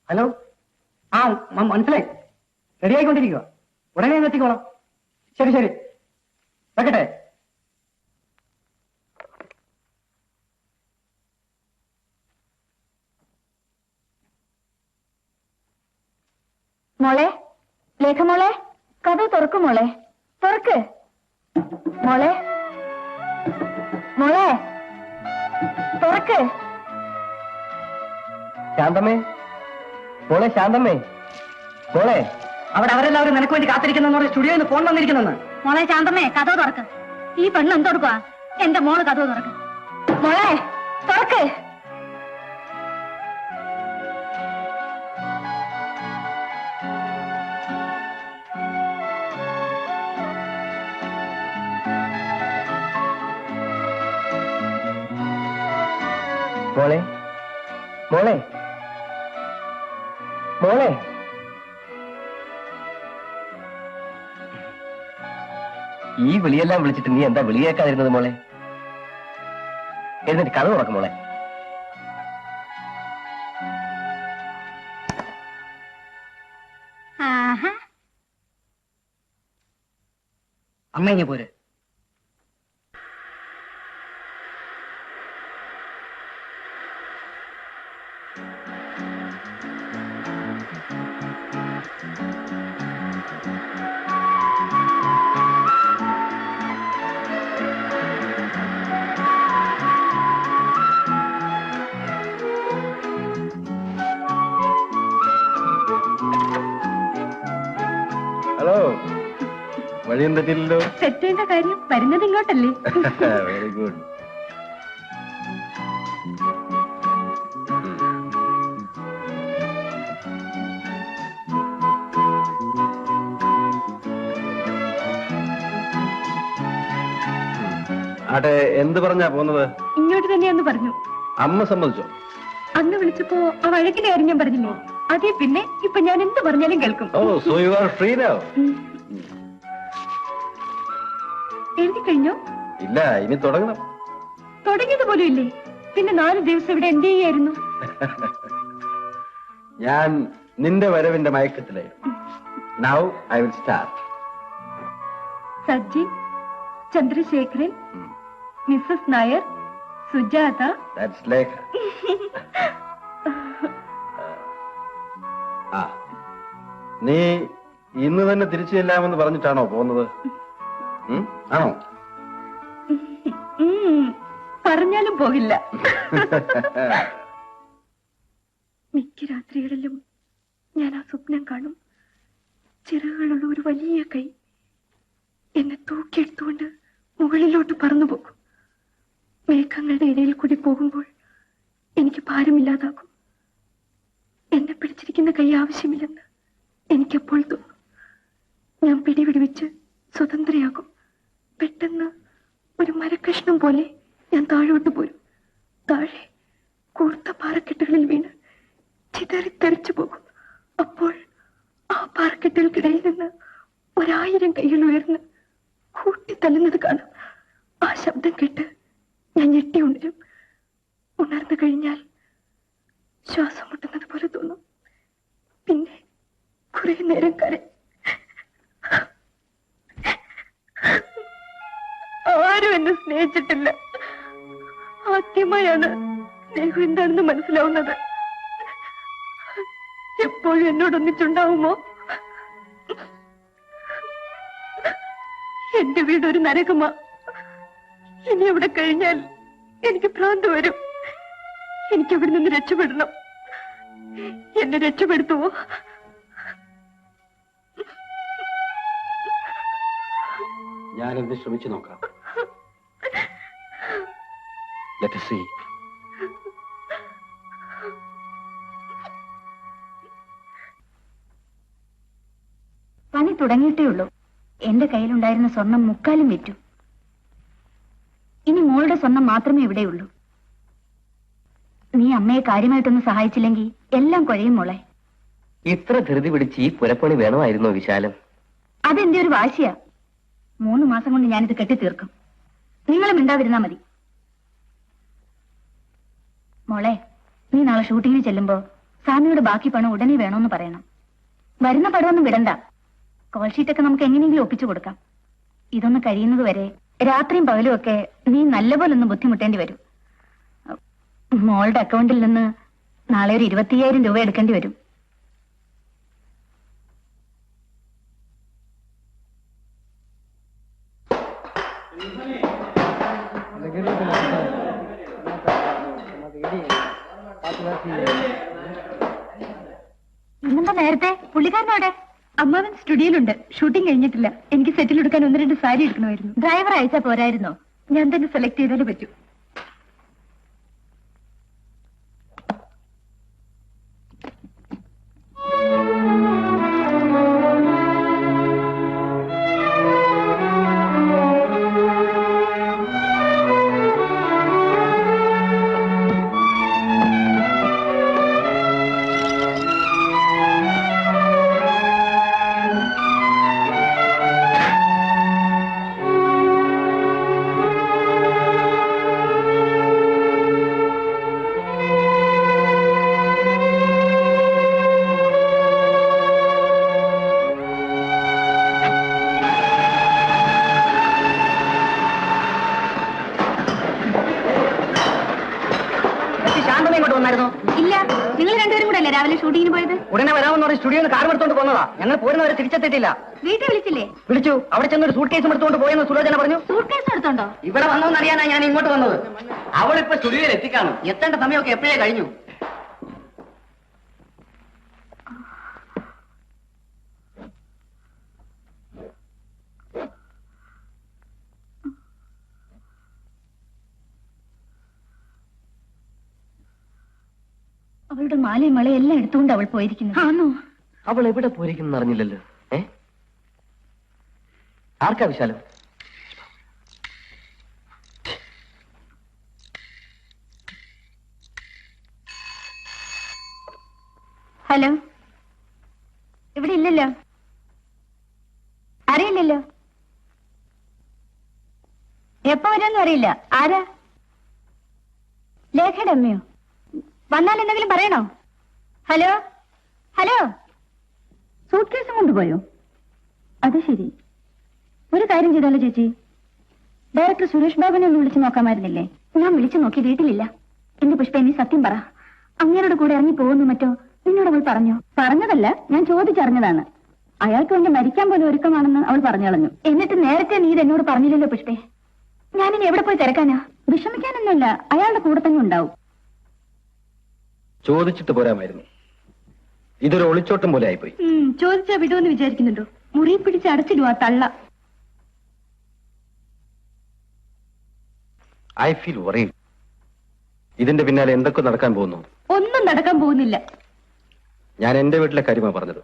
Hello, ആ മനസ്സിലായി, ready ആയിക്കൊണ്ടിരിക്കുക. ഉടനെ ഞാൻ എത്തിക്കോളാം. ശരി ശരി, വെക്കട്ടെ. മോളെ, ലേഖ മോളെ, കഥ തുറക്കും മോളെ, തുറക്ക് മോളെ, മോളെ തുറക്ക്. ശാന്തമ്മേ, മോളെ ശാന്തമ്മേ, മോളെ. അവിടെ അവരെല്ലാവരും നിനക്ക് വേണ്ടി കാത്തിരിക്കുന്ന സ്റ്റുഡിയോയിൽ നിന്ന് ഫോൺ വന്നിരിക്കുന്നെന്ന്. മോളെ ശാന്തമ്മേ, കഥ തുറക്ക്. ഈ പെണ്ണ് എന്തെടുക്കുക? എന്റെ മോള് കഥ തുറക്ക്. മോളെ തുറക്ക്. മോളെ, മോളെ, മോളെ. ഈ വിളിയെല്ലാം വിളിച്ചിട്ട് നീ എന്താ വിളിയേക്കാതിരുന്നത് മോളെ? എന്നിട്ട് കഥ തുറക്കും മോളെ. അമ്മ ഇങ്ങ് പോര്. ഹലോ, വഴിയും തെറ്റില്ലല്ലോ. തെറ്റേണ്ട കാര്യം, വരുന്നത് ഇങ്ങോട്ടല്ലേ? Very good. ആട്ടെ, എന്ത് പറഞ്ഞാ പോന്നത്? ഇങ്ങോട്ട് തന്നെയാന്ന് പറഞ്ഞു. അമ്മ സമ്മതിച്ചോ? അന്ന് വിളിച്ചപ്പോ ആ വഴക്കിന്റെ കാര്യം ഞാൻ പറഞ്ഞില്ലേ, അതേ പിന്നെ ഇപ്പൊ ഞാൻ എന്ത് പറഞ്ഞാലും കേൾക്കും. ഓ, so you are free now. എഴുതി കഴിഞ്ഞോ? ഇല്ല, ഇനി തുടങ്ങണം. തുടങ്ങിയത് പോലും ഇല്ലേ? പിന്നെ 4 ദിവസം ഇവിടെ എന്ത് ചെയ്യായിരുന്നു? ഞാൻ നിന്റെ വരവിന്റെ മയക്കത്തിലായിരുന്നു. Now I will start. Saji, Chandrasekharan, Mrs Nair, Sujatha. That's Lekha. ആ, നീ ഇന്ന് തന്നെ തിരിച്ചു ചെല്ലാമെന്ന് പറഞ്ഞിട്ടാണോ പോകുന്നത്? ആണോ? പറഞ്ഞാലും പോകില്ല. മിക്ക രാത്രികളിലും ഞാൻ ആ സ്വപ്നം കാണും. ചിറകുകളുള്ള ഒരു വലിയ കൈ എന്നെ തൂക്കിയെടുത്തുകൊണ്ട് മുകളിലോട്ട് പറന്നു പോകും. മേഘങ്ങളുടെ ഇടയിൽ കൂടി പോകുമ്പോൾ എനിക്ക് ഭാരമില്ലാതാകും. എന്നെ പിടിച്ചിരിക്കുന്ന കൈ ആവശ്യമില്ലെന്ന് എനിക്കപ്പോൾ തോന്നും. ഞാൻ പിടിവിടിവെച്ച് സ്വതന്ത്രയാകും. പെട്ടെന്ന് ഒരു മരക്കഷ്ണം പോലെ ഞാൻ താഴോട്ട് പോരും. താഴെ കൂർത്ത പാറക്കെട്ടുകളിൽ വീണ് ചിതറിത്തെറിച്ചു പോകും. അപ്പോൾ ആ പാറക്കെട്ടുകൾക്കിടയിൽ നിന്ന് 1000 കൈകൾ ഉയർന്ന് കൂട്ടിത്തല്ലുന്നത് കാണാം. ആ ശബ്ദം കേട്ട് ഞാൻ ഞെട്ടി ഉണരും. ഉണർന്നു കഴിഞ്ഞാൽ ശ്വാസം മുട്ടുന്നത് പോലെ തോന്നും. പിന്നെ കുറെ നേരം കരയും. ആരും എന്നെ സ്നേഹിച്ചിട്ടില്ല. ആദ്യമായാണ് സ്നേഹം എന്താണെന്ന് മനസ്സിലാവുന്നത്. എപ്പോഴും എന്നോടൊന്നിച്ചുണ്ടാവുമോ? എന്റെ വീടൊരു നരകമാ. ഇനി അവിടെ കഴിഞ്ഞാൽ എനിക്ക് ഭ്രാന്ത് വരും. എനിക്ക് അവിടെ നിന്ന് രക്ഷപ്പെടണം. എന്നെ രക്ഷപ്പെടുത്തുവോ? ഞാനെന്ത് ശ്രമിച്ചു നോക്കാം. Let us see. പണി തുടങ്ങിയിട്ടേ ഉള്ളൂ. എന്റെ കയ്യിലുണ്ടായിരുന്ന സ്വർണം 3/4 വിറ്റു. ഇനി മോളുടെ സ്വർണം മാത്രമേ ഇവിടെയുള്ളൂ. നീ അമ്മയെ കാര്യമായിട്ടൊന്നും സഹായിച്ചില്ലെങ്കിൽ എല്ലാം കുഴയും മോളെ. ഇത്ര ധൃതി പിടിച്ച് ഈ പുരപ്പണി വേണമായിരുന്നോ വിശാലം? അതെന്റെ ഒരു വാശിയാ. 3 മാസം കൊണ്ട് ഞാനിത് കെട്ടിത്തീർക്കും. നിങ്ങളും മിണ്ടാതിരുന്നാ മതി. മോളെ, നീ നാളെ ഷൂട്ടിങ്ങിന് ചെല്ലുമ്പോ സ്വാമിയുടെ ബാക്കി പണം ഉടനെ വേണമെന്ന് പറയണം. വരുന്ന പടമൊന്നും വിടണ്ട. കോൾ ഷീറ്റൊക്കെ നമുക്ക് എങ്ങനെയെങ്കിലും ഒപ്പിച്ചു കൊടുക്കാം. ഇതൊന്ന് കഴിയുന്നത് വരെ രാത്രിയും പകലും ഒക്കെ നീ നല്ലപോലെ ഒന്ന് ബുദ്ധിമുട്ടേണ്ടി വരും. മോളുടെ അക്കൗണ്ടിൽ നിന്ന് നാളെ ഒരു 25,000 രൂപ എടുക്കേണ്ടി വരും. ഇന്നെന്താ നേരത്തെ? പുള്ളിക്കാരനോടെ? അമ്മാവൻ സ്റ്റുഡിയോയിലുണ്ട്. ഷൂട്ടിംഗ് കഴിഞ്ഞിട്ടില്ല. എനിക്ക് സെറ്റിൽ എടുക്കാൻ 1-2 സാരി എടുക്കണമായിരുന്നു. ഡ്രൈവർ അയച്ചാ പോരായിരുന്നോ? ഞാൻ തന്നെ സെലക്ട് ചെയ്താലേ പറ്റൂ. ഇല്ല, നിങ്ങൾ രണ്ടുപേരും കൂടെ അല്ലേ രാവിലെ ഷൂട്ടിങ്ങിന് പോയത്? ഉടനെ വരാമെന്ന് പറഞ്ഞ് സ്റ്റുഡിയോയിൽ കാർ എടുത്തോണ്ട് പോന്നതാ. ഞങ്ങൾ പോരുന്നവരെ തിരിച്ചെത്തിയിട്ടില്ല. വീട്ടിൽ വിളിച്ചില്ലേ? വിളിച്ചു. അവിടെ ചെന്നൊരു സൂട്ട് കേസും എടുത്തുകൊണ്ട് പോയെന്ന് സുലോചന പറഞ്ഞു. സൂട്ട് കേസ് എടുത്തോണ്ടോ? ഇവിടെ വന്നോന്ന് അറിയാനാ ഞാൻ ഇങ്ങോട്ട് വന്നത്. അവളിപ്പോ സ്റ്റുഡിയോയിൽ എത്തിക്കാണും. എത്തേണ്ട സമയമൊക്കെ എപ്പോഴേ കഴിഞ്ഞു. അവളുടെ മാലയും മളയും എല്ലാം എടുത്തുകൊണ്ട് അവൾ പോയിരിക്കുന്നു. ആണോ? അവൾ എവിടെ പോയിരിക്കുന്നു അറിഞ്ഞില്ലല്ലോ. ആർക്കാ വിശാലം? ഹലോ, ഇവിടെ ഇല്ലല്ലോ. അറിയില്ലല്ലോ. എപ്പോ വരുമെന്നും അറിയില്ല. ആരാ? ലേഖയുടെ അമ്മയോ? വന്നാൽ എന്തെങ്കിലും പറയണോ? ഹലോ ഹലോ, സൂട്ട് കേസും കൊണ്ടുപോയോ? അത് ശരി. ഒരു കാര്യം ചെയ്താലോ ചേച്ചി, ഡയറക്ടർ സുരേഷ് ബാബുനെ ഒന്ന് വിളിച്ചു നോക്കാമായിരുന്നില്ലേ? ഞാൻ വിളിച്ചു നോക്കി, വീട്ടിലില്ല. എന്റെ പുഷ്പ, നീ സത്യം പറ. അങ്ങേരുടെ കൂടെ ഇറങ്ങി പോകുന്നു മറ്റോ നിന്നോട് അവൾ പറഞ്ഞോ? പറഞ്ഞതല്ല, ഞാൻ ചോദിച്ചറിഞ്ഞതാണ്. അയാൾക്ക് വേണ്ടി മരിക്കാൻ പോലും ഒരുക്കമാണെന്ന് അവൾ പറഞ്ഞു കളഞ്ഞു. എന്നിട്ട് നേരത്തെ നീ ഇത് എന്നോട് പറഞ്ഞില്ലല്ലോ പുഷ്പേ. ഞാനിനി എവിടെ പോയി തിരക്കാനാ? വിഷമിക്കാനൊന്നുമില്ല, അയാളുടെ കൂടെ തന്നെ ഉണ്ടാവും. ചോദിച്ചിട്ട് പോരാമായിരുന്നു. ഇതൊരു ഒളിച്ചോട്ടം പോലെ ആയിപ്പോയി. ചോദിച്ചാ വിടുമെന്ന് വിചാരിക്കുന്നുണ്ടോ? മുറി പിടിച്ച് അടച്ചിടുവാ തള്ള. I feel worried. ഇതിന്റെ പിന്നാലെ എന്തൊക്കെ നടക്കാൻ പോകുന്നു? ഒന്നും നടക്കാൻ പോകുന്നില്ല. ഞാൻ എന്റെ വീട്ടിലെ കാര്യമാ പറഞ്ഞത്.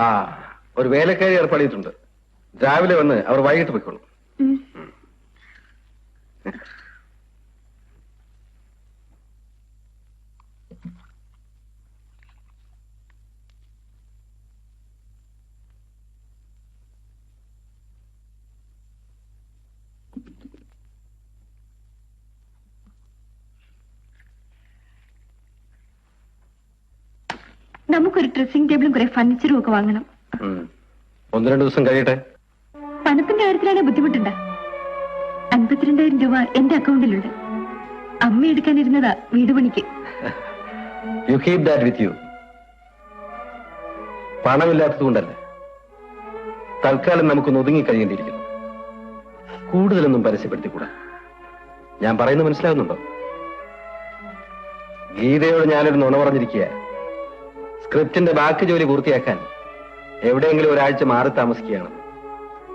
ആ, ഒരു വേലക്കാരി ഏർപ്പാട് ചെയ്തിട്ടുണ്ട്. രാവിലെ വന്ന് അവർ വൈകിട്ട് പോയിക്കോളും. നമുക്കൊരു ഡ്രസ്സിംഗ് ടേബിളും കുറെ ഫർണിച്ചറും ഒക്കെ വാങ്ങണം. 1-2 ദിവസം കഴിയട്ടെ. പണത്തിന്റെ കാര്യത്തിലാണ് ബുദ്ധിമുട്ടുണ്ട്. 52,000 രൂപ എന്റെ അക്കൗണ്ടിലുണ്ട്. അമ്മ എടുക്കാനിരുന്നതാ വീട് പണിക്ക്. You keep that with you. പണമില്ലാത്തത് കൊണ്ടല്ല, തൽക്കാലം നമുക്കൊന്ന് ഒതുങ്ങി കഴിയേണ്ടിയിരിക്കുന്നു. കൂടുതലൊന്നും പരസ്യപ്പെടുത്തിക്കൂടാ. ഞാൻ പറയുന്നത് മനസ്സിലാകുന്നുണ്ടോ? ഗീതയോട് ഞാനൊരു നുണ പറഞ്ഞിരിക്കുക. സ്ക്രിപ്റ്റിന്റെ ബാക്കി ജോലി പൂർത്തിയാക്കാൻ എവിടെയെങ്കിലും ഒരാഴ്ച മാറി താമസിക്കുകയാണ്.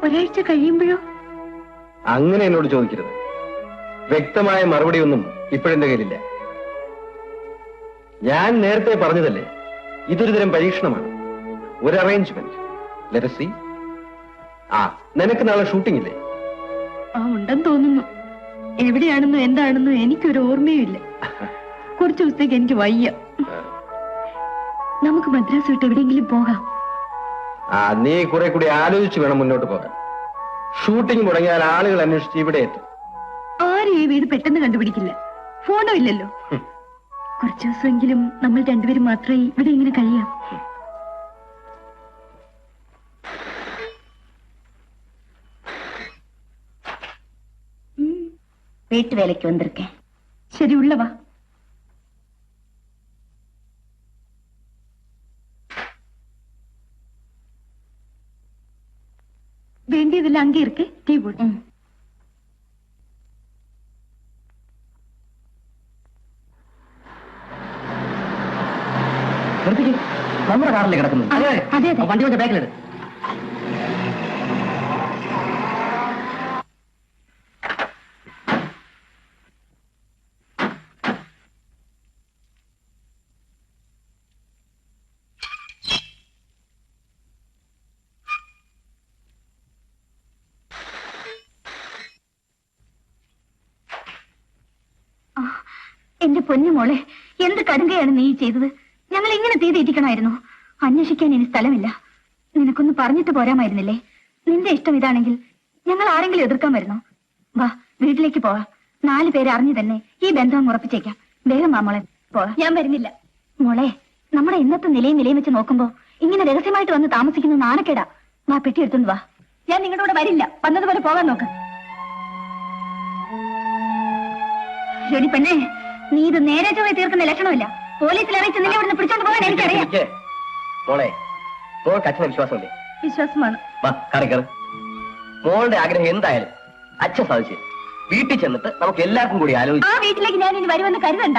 ഒരാഴ്ച കഴിയുമ്പോഴോ? അങ്ങനെ എന്നോട് ചോദിക്കരുത്. വ്യക്തമായ മറുപടിയൊന്നും ഇപ്പോഴെന്റെ കയ്യിലില്ല. ഞാൻ നേരത്തെ പറഞ്ഞതല്ലേ, ഇതൊരു തരം പരീക്ഷണമാണ്, ഒരു അറേഞ്ച്മെന്റ്. Let us see. ആ, നിനക്ക് നാളെ ഷൂട്ടിംഗ് ഇല്ലേ? ഉണ്ടെന്ന് തോന്നുന്നു. എവിടെയാണെന്നോ എന്താണെന്നോ എനിക്കൊരു ഓർമ്മയും ഇല്ല. കുറച്ചു ദിവസത്തേക്ക് എനിക്ക് വയ്യ. നമുക്ക് മദ്രാസ് വിട്ട് എവിടെയെങ്കിലും പോകാം. നീ കുറെ കൂടി ആലോചിച്ച് വേണം മുന്നോട്ട് പോകാൻ. ഷൂട്ടിംഗ് മുടങ്ങിയാൽ ആളുകൾ അന്വേഷിച്ച് ഇവിടെ എത്തും. ആരും ഈ വീട് പെട്ടെന്ന് കണ്ടുപിടിക്കില്ല. ഫോണോ ഇല്ലല്ലോ. കുറച്ചു ദിവസമെങ്കിലും നമ്മൾ രണ്ടുപേരും മാത്രമേ ഇവിടെ ഇങ്ങനെ കഴിയാം. വീട്ടു വേലയ്ക്ക് വന്നിരിക്കேன். ശരി, ഉള്ളവാ. வேண்டியதில்ல, அங்கே இருக்கு. டீ போடு. നമ്മുടെ കാറിൽ കിടക്കുന്നു. അതെ വണ്ടി വെച്ച ബാക്കിലെടു. എന്റെ പൊന്നു മോളെ, എന്ത് കടുങ്കയാണ് നീ ചെയ്തത്? ഞങ്ങൾ ഇങ്ങനെ തീ തീറ്റിക്കണമായിരുന്നു. അന്വേഷിക്കാൻ ഇനി സ്ഥലമില്ല. നിനക്കൊന്ന് പറഞ്ഞിട്ട് പോരാമായിരുന്നില്ലേ? നിന്റെ ഇഷ്ടം ഇതാണെങ്കിൽ ഞങ്ങൾ ആരെങ്കിലും എതിർക്കാൻ വരുന്നോ? വാ, വീട്ടിലേക്ക് പോവാം. 4 പേര് അറിഞ്ഞു തന്നെ ഈ ബന്ധം ഉറപ്പിച്ചേക്കാം. വേഗം വാ മോളെ, പോവാം. ഞാൻ വരുന്നില്ല മോളെ. നമ്മുടെ ഇന്നത്തെ നിലയും വെച്ച് നോക്കുമ്പോ ഇങ്ങനെ രഹസ്യമായിട്ട് വന്ന് താമസിക്കുന്ന നാണക്കേടാ. വാ, പെട്ടി എടുത്തോണ്ട് വാ. ഞാൻ നിങ്ങളുടെ കൂടെ വരില്ല. വന്നതുപോലെ പോകാൻ നോക്ക്. ശരി പെണ്ണേ, നീ ഇത് നേരെ ചൊവ്വേ തീർക്കുന്ന ലക്ഷണമില്ല. പോലീസിൽ അറിയിച്ച് നിന്നെ ഇവിടുന്ന് പിടിച്ചോണ്ട് പോകാൻ എനിക്കറിയാം. മോളെ, മോൾക്ക് അച്ഛനെ വിശ്വാസമല്ലേ? വിശ്വാസമാണ്. മോളുടെ ആഗ്രഹം എന്തായാലും അച്ഛൻ സാധിച്ചു. വീട്ടിൽ ചെന്നിട്ട് നമുക്ക് എല്ലാവർക്കും കൂടി ആലോചിച്ച് ആ വീട്ടിലേക്ക് ഞാൻ ഇനി വരുമെന്ന് കരുതണ്ട.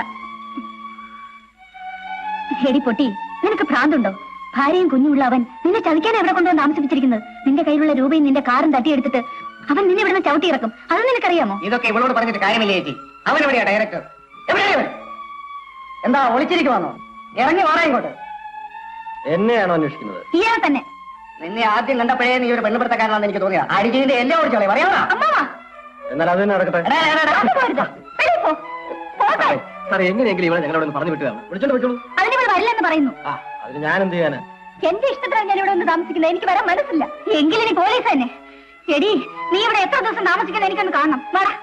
ഹെടി പൊട്ടി, നിനക്ക് ഭ്രാന്തുണ്ടോ? ഭാര്യയും കുഞ്ഞുള്ള അവൻ നിന്നെ ചതിക്കാൻ എവിടെ കൊണ്ടുവന്ന് താമസിപ്പിച്ചിരിക്കുന്നത്? നിന്റെ കയ്യിലുള്ള രൂപയും നിന്റെ കാറും തട്ടിയെടുത്തിട്ട് അവൻ നിന്നെ ഇവിടുന്ന് ചവിട്ടി ഇറക്കും. അത് നിനക്കറിയാമോ? ഇതൊക്കെ ഇവളോട് പറഞ്ഞിട്ട് കാര്യമില്ല ചേച്ചി. അവനെവിടെയാ ഡയറക്ടർ? എവിടെയാ? എന്താ ഒളിച്ചിരിക്കുവാന്നോ? ഇറങ്ങി വാടാ ഇങ്ങോട്ട്. എന്നെയാണോ അന്വേഷിക്കുന്നത്? ഇയാൾ തന്നെ. നിന്നെ ആദ്യം കണ്ടപ്പോഴേ നീ ഒരു പെണ്ണുപിടുത്തക്കാരനാണെന്ന് എനിക്ക് തോന്നിയാ. അടിച്ചതിന്റെ എല്ലാം ഓടിച്ചോളെ പറയാമോ? അമ്മാവാ, എന്നാൽ അത് തന്നെ നടക്കട്ടെ. സാറേ, എങ്ങനെയെങ്കിലും ഇവിടെ ഞങ്ങളോട് പറഞ്ഞു വിട്ടതാണ്. വിളിച്ചോണ്ട് വെച്ചോളൂ. അതിനിവിടെ വരില്ലെന്ന് പറയുന്നു. അതിന് ഞാൻ എന്ത് ചെയ്യാനാ? എന്റെ ഇഷ്ടത്തിലാണ് ഞാൻ ഇവിടെ ഒന്ന് താമസിക്കുന്നത്. എനിക്ക് വരാൻ മനസ്സില്ല. എങ്കിലും നീ പോലീസ് തന്നെ. എടി, നീ ഇവിടെ എത്ര ദിവസം താമസിക്കുന്നത് എനിക്കൊന്ന് കാണണം. വാടാ.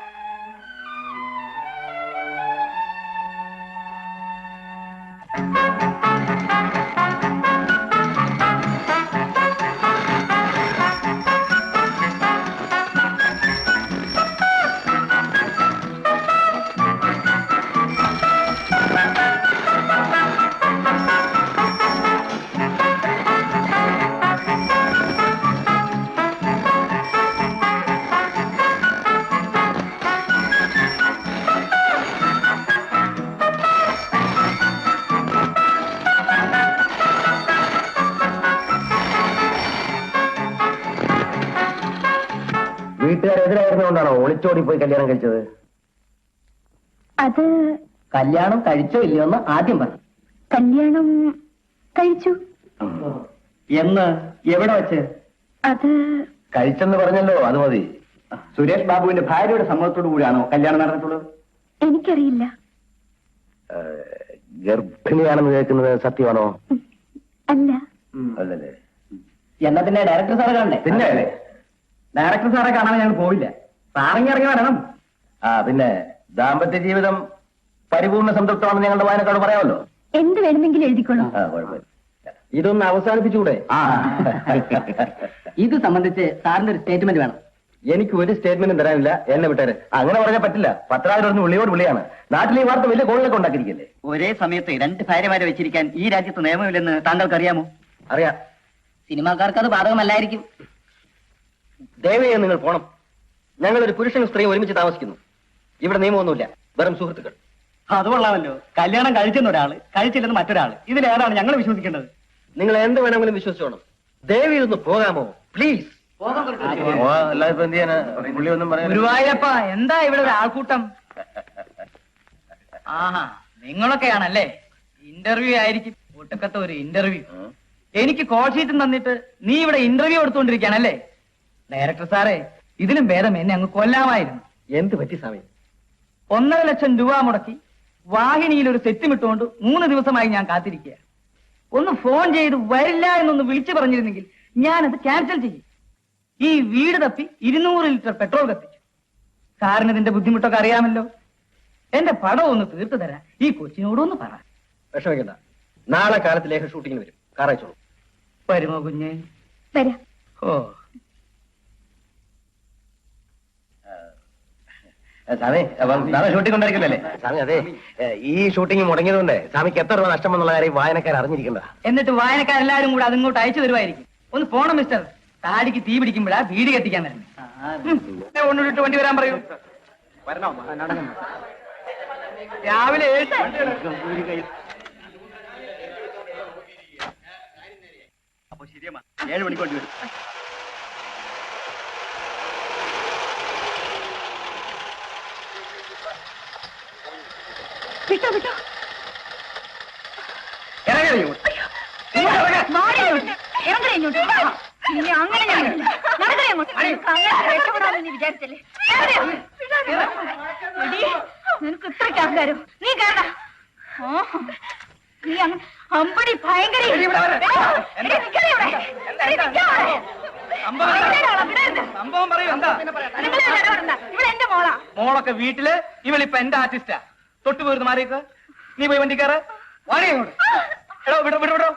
വീട്ടുകാരെതിരായിരുന്നുകൊണ്ടാണോ ഒളിച്ചോടി പോയി കല്യാണം കഴിച്ചത്? അത് കല്യാണം കഴിച്ചോ ഇല്ലയോ എന്ന് ആദ്യം പറഞ്ഞു. കല്യാണം കഴിച്ചു. എന്ന്? എവിടെ വെച്ച്? അത് കഴിച്ചെന്ന് പറഞ്ഞല്ലോ, അത് മതി. സുരേഷ് ബാബുവിന്റെ ഭാര്യയുടെ സമ്മതത്തോടു കൂടിയാണോ കല്യാണം നടന്നിട്ടുള്ളത്? എനിക്കറിയില്ല. ഗർഭിണിയാണെന്ന് കേൾക്കുന്നത് സത്യമാണോ? അല്ല. അല്ലല്ലേ? എന്നാ പിന്നെ ഡയറക്ടർ സാറെ കാണണ്ടേ? പിന്നെ ഡയറക്ടർ സാറെ കാണാൻ ഞങ്ങൾ പോവില്ല. സാറിങ്ങി ഇറങ്ങി വരണം. പിന്നെ ദാമ്പത്യ ജീവിതം പരിപൂർണ്ണ സംതൃപ്തമാണെന്ന് ഞങ്ങളുടെ വായനക്കാരോട് പറയാമല്ലോ. എന്ത് വേണമെങ്കിലും എഴുതിക്കോളൂ. ഇതൊന്ന് അവസാനിപ്പിച്ചുകൂടെ? ഇത് സംബന്ധിച്ച് സാറിന്റെ ഒരു സ്റ്റേറ്റ്മെന്റ് വേണം. എനിക്ക് ഒരു സ്റ്റേറ്റ്മെന്റും തരാനില്ല. എന്നെ വിട്ടേര്. അങ്ങനെ പറഞ്ഞാൽ പറ്റില്ല. പത്രാവിലൊന്ന് വിളിയോട് വിളിയാണ്. നാട്ടിൽ ഈ വാർത്ത വലിയ കോളിലൊക്കെ ഉണ്ടാക്കിയിരിക്കല്ലേ. ഒരേ സമയത്ത് 2 ഭാര്യമാരെ വെച്ചിരിക്കാൻ ഈ രാജ്യത്ത് നിയമമില്ലെന്ന് താങ്കൾക്ക് അറിയാമോ? അറിയാം. സിനിമാക്കാർക്ക് അത് ബാധകമല്ലായിരിക്കും. ദയവായി നിങ്ങൾ പോണം. ഞങ്ങളൊരു പുരുഷനും സ്ത്രീയും ഒരുമിച്ച് താമസിക്കുന്നു. ഇവിടെ നിയമമൊന്നുമില്ല. വെറും സുഹൃത്തുക്കൾ. അത് കൊള്ളാമല്ലോ. കല്യാണം കഴിച്ചെന്ന് ഒരാള്, കഴിച്ചില്ലെന്ന് മറ്റൊരാള്. ഇതിലേതാണ് ഞങ്ങൾ വിശ്വസിക്കേണ്ടത്? നിങ്ങൾ എന്ത് വേണമെങ്കിലും വിശ്വസിച്ചോണം. ദയവ് ഇതൊന്ന് പോകാമോ പ്ലീസ്? ഗുരുവായൂരപ്പ, എന്താ ഇവിടെ ഒരു ആൾക്കൂട്ടം? ആഹാ, നിങ്ങളൊക്കെയാണല്ലേ. ഇന്റർവ്യൂ ആയിരിക്കും. ഒട്ടുക്കത്തെ ഒരു ഇന്റർവ്യൂ. എനിക്ക് കോൾ ഷീറ്റും തന്നിട്ട് നീ ഇവിടെ ഇന്റർവ്യൂ എടുത്തുകൊണ്ടിരിക്കുകയാണല്ലേ? ഡയറക്ടർ സാറേ, ഇതിലും ഭേദം എന്നെ അങ്ങ് കൊല്ലാമായിരുന്നു. എന്ത് പറ്റി സ്വാമി? 1.5 ലക്ഷം രൂപ മുടക്കി വാഹിനിയിൽ ഒരു സെറ്റും ഇട്ടുകൊണ്ട് 3 ദിവസമായി ഞാൻ കാത്തിരിക്കുക. ഒന്ന് ഫോൺ ചെയ്ത് വരില്ല എന്നൊന്ന് വിളിച്ചു പറഞ്ഞിരുന്നെങ്കിൽ ഞാനത് ക്യാൻസൽ ചെയ്യും. ഈ വീട് തപ്പി 200 ലിറ്റർ പെട്രോൾ കത്തിച്ചു. സാറിന് ഇതിന്റെ ബുദ്ധിമുട്ടൊക്കെ അറിയാമല്ലോ. എന്റെ പടം ഒന്ന് തീർത്തു തരാൻ ഈ കൊച്ചിനോടൊന്ന് പറ. വിഷമിക്കണ്ട, നാളെ കാലത്ത് ലേഖ ഷൂട്ടിങ്ങിന് വരും. കാർ അയച്ചോളൂ. വരുമോ കുഞ്ഞെ? വരാം. ഓ സ്വാമി, നാളെ ഷൂട്ടിംഗ് ഉണ്ടായിരിക്കില്ലല്ലേ? സ്വാമി, അതെ, ഈ ഷൂട്ടിംഗ് മുടങ്ങിയതുകൊണ്ട് സ്വാമിക്ക് എത്ര രൂപ നഷ്ടമെന്നുള്ള കാര്യം വായനക്കാർ അറിഞ്ഞിരിക്കണ്ട. എന്നിട്ട് വായനക്കാരെല്ലാരും കൂടെ അതിങ്ങോട്ട് അയച്ചു തരുമായിരിക്കും. ഒന്ന് പോണം മിസ്റ്റർ. താടിക്ക് തീ പിടിക്കുമ്പോഴാ വീട് കത്തിക്കാൻ വരുന്നത്. കൊണ്ടുവിട്ട് വണ്ടി വരാൻ പറയൂ. രാവിലെ 7 അപ്പൊ ശരിയമ്മ, 7 മണിക്ക് വണ്ടി വരും. വിട്ടോ വിട്ടോ. ഇറങ്ങണേ ഇങ്ങോട്ട്. ഇനി അങ്ങനെ ഞാൻ നടക്കണേ അങ്ങോട്ട്. അങ്ങനെ രക്ഷപ്പെടാമെന്ന് വിചാരിച്ചല്ലേ? നിനക്ക് ഇത്രയ്ക്ക് അഹങ്കാരോ? നീ കേട്ട നീ അങ്ങനെ അമ്പടി ഭയങ്കര സംഭവം പറയൂ. എന്താ ഇവിടെ എന്റെ മോളാ. മോളൊക്കെ വീട്ടില്, ഇവളിപ്പൊ എന്റെ ആർട്ടിസ്റ്റാ. തൊട്ട് പോയിരുന്നു മാറിയൊക്കെ. നീ പോയി വണ്ടിക്കാറ് വാടകയോട്. എടോ വിടോ വിടോ വിടോ,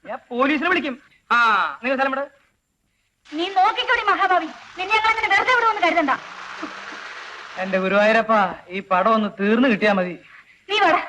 ഞാൻ പോലീസിനെ വിളിക്കും. ആ, നിങ്ങൾ സ്ഥലം വിട. നീ നോക്കിക്കോടി മഹാഭാവി. നിന്നെ ഞങ്ങൾ അങ്ങനെ വെറുതെ വിടുമെന്ന് കരുതണ്ട. എന്റെ ഗുരുവായൂരപ്പ, ഈ പടം ഒന്ന് തീർന്നു കിട്ടിയാ മതി. നീ വേടാ.